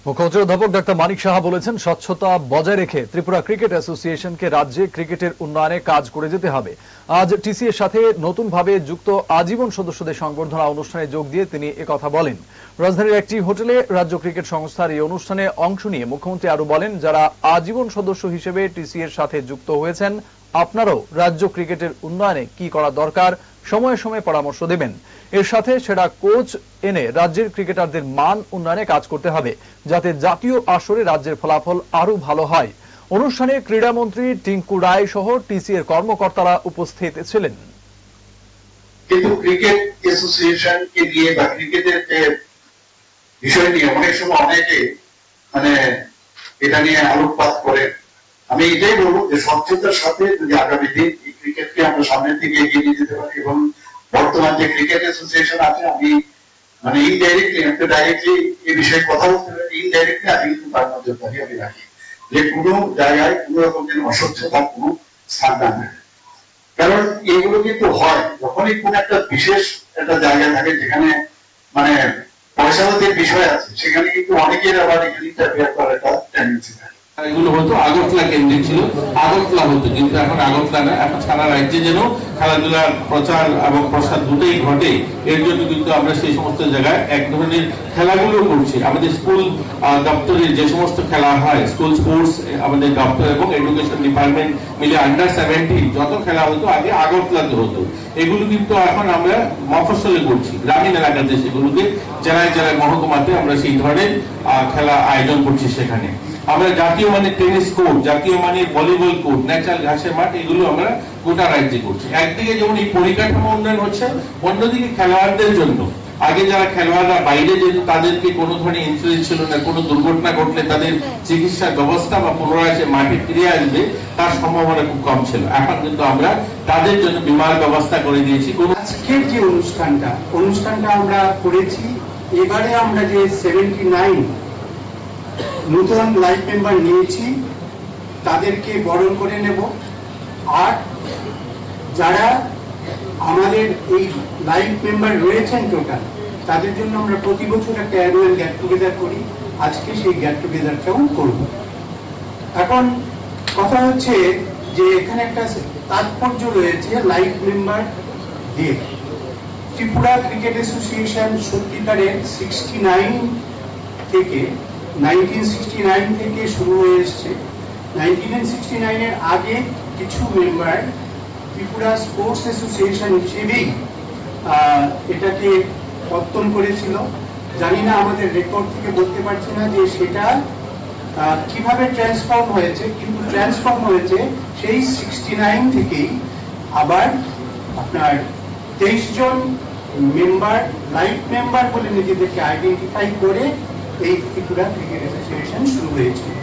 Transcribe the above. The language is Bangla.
মুখ্যমন্ত্রী অধ্যাপক ডক্টর মানিক সাহা বলেছেন, স্বচ্ছতা বজায় রেখে ত্রিপুরা ক্রিকেট অ্যাসোসিয়েশনকে রাজ্যে ক্রিকেটের উন্নয়নে কাজ করে যেতে হবে। আজ টিসি এর সাথে নতুনভাবে যুক্ত আজীবন সদস্যদের সংবর্ধনা অনুষ্ঠানে যোগ দিয়ে তিনি একথা বলেন। রাজধানীর একটি হোটেলে রাজ্য ক্রিকেট সংস্থার এই অনুষ্ঠানে অংশ নিয়ে মুখ্যমন্ত্রী আরো বলেন, যারা আজীবন সদস্য হিসেবে টিসি এর সাথে যুক্ত হয়েছেন, আপনারাও রাজ্য ক্রিকেটের উন্নয়নে কি করা দরকার সময়ে সময়ে পরামর্শ দেবেন। এর সাথে সেরা কোচ এনে রাজ্যের ক্রিকেটারদের মান উন্নয়নে কাজ করতে হবে, যাতে জাতীয় আসরে রাজ্যের ফলাফল আরো ভালো হয়। অনুষ্ঠানে ক্রীড়ামন্ত্রী টিঙ্কু রায় সহ টিসি এর কর্মকর্তারা উপস্থিত ছিলেন। কিন্তু ক্রিকেট অ্যাসোসিয়েশন কে নিয়ে বা ক্রিকেটের বিষয় নিয়ে অনেক সময় অনেকে এটা নিয়ে আলোকপাত করে। আমি এটাই বলবো যে স্বচ্ছতার সাথে যদি আগামী দিন এই ক্রিকেটকে আমরা সামনের দিকে এগিয়ে নিয়ে যেতে পারি এবং বর্তমান যে ক্রিকেট অ্যাসোসিয়েশন আছে, আমি ইনডাইরেক্টলি ডাইরেক্টলি এই বিষয়ে কথা বলতে পারি, ইনডাইরেক্টলি আমি কিন্তু তার নজরদারি আমি রাখি যে কোনো জায়গায় কোনো রকম যেন অস্বচ্ছতার কোনো স্থান না থাকে। কারণ এগুলো কিন্তু হয় যখনই কোন একটা বিশেষ একটা জায়গা থাকে যেখানে পয়সার বিষয় আছে, সেখানে কিন্তু অনেকের আবার এখানে ইন্টারফেয়ার করার একটা টেন্ডেন্সি থাকে। এগুলো হতো আগরতলা কেন্দ্রিক ছিল, আগরতলা হতো, কিন্তু এখন আগরতলা না, এখন সারা রাজ্যে যেন খেলাধুলার প্রচার এবং প্রসার দুটোই ঘটে। এর জন্য কিন্তু আমরা সেই সমস্ত জায়গায় এক ধরনের খেলাগুলো করছি। আমাদের স্কুল দপ্তরের যে সমস্ত খেলা হয়, স্কুল স্পোর্টস আমাদের দপ্তর এবং এডুকেশন ডিপার্টমেন্ট মিলে আন্ডার 17 যত খেলা হতো আগে আগরতলাতে হতো, এগুলো কিন্তু এখন আমরা মফস্বলে করছি, গ্রামীণ এলাকাতে সেগুলোকে জেলায় জেলায় মহকুমাতে আমরা সেই ধরনের খেলা আয়োজন করছি। সেখানে আমরা জাতীয় মানের টেনিস কোর্ট, জাতীয় মানের ভলিবল কোর্ট, ন্যাচারাল ঘাসের মাঠ, এগুলো আমরা গোটা রাজ্যে করছি। একদিকে যেমন এই পরিকাঠামো উন্নয়ন হচ্ছে, অন্যদিকে খেলোয়াড়দের জন্য আগে যারা খেলোয়াড়রা বাইরে যেত তাদেরকে কোনো ধরনের ইন্স্যুরেন্স ছিল না, কোনো দুর্ঘটনা ঘটলে তাদের চিকিৎসার ব্যবস্থা বা পুনরায় সে মাঠে ফিরে আসবে তার সম্ভাবনা খুব কম ছিল। এখন কিন্তু আমরা তাদের জন্য বীমার ব্যবস্থা করে দিয়েছি। আজকের যে অনুষ্ঠানটা আমরা করেছি, এবারে আমরা যে 79 নতুন লাইফ মেম্বার নিয়েছি তাদেরকে বরণ করে নেব। আর যারা আমাদের এই লাইফ মেম্বার রয়েছেন টোটাল, তাদের জন্য আমরা প্রতি বছর একটা অ্যানুয়াল গেট টুগেদার করি। আজকে সেই গেট টুগেদারটাও করব। এখন কথা হচ্ছে যে এখানে একটা তাৎপর্য রয়েছে life member day. Tripura cricket association সত্যিকারের 1969 থেকে শুরু হয়ে এসছে। 1969 এর আগে কিছু মেম্বার ত্রিপুরা স্পোর্টস অ্যাসোসিয়েশন হিসেবেই এটাকে পত্তন করেছিল। জানি না, আমাদের রেকর্ড থেকে বলতে পারছি না যে সেটা কিভাবে ট্রান্সফর্ম হয়েছে, কিন্তু ট্রান্সফর্ম হয়েছে সেই 69 থেকেই। আবার আপনার 23 জন মেম্বার লাইফ মেম্বার বলে নিজেদেরকে আইডেন্টিফাই করে এই ত্রিপুরা ক্রিকেট অ্যাসোসিয়েশন শুরু হয়েছিল।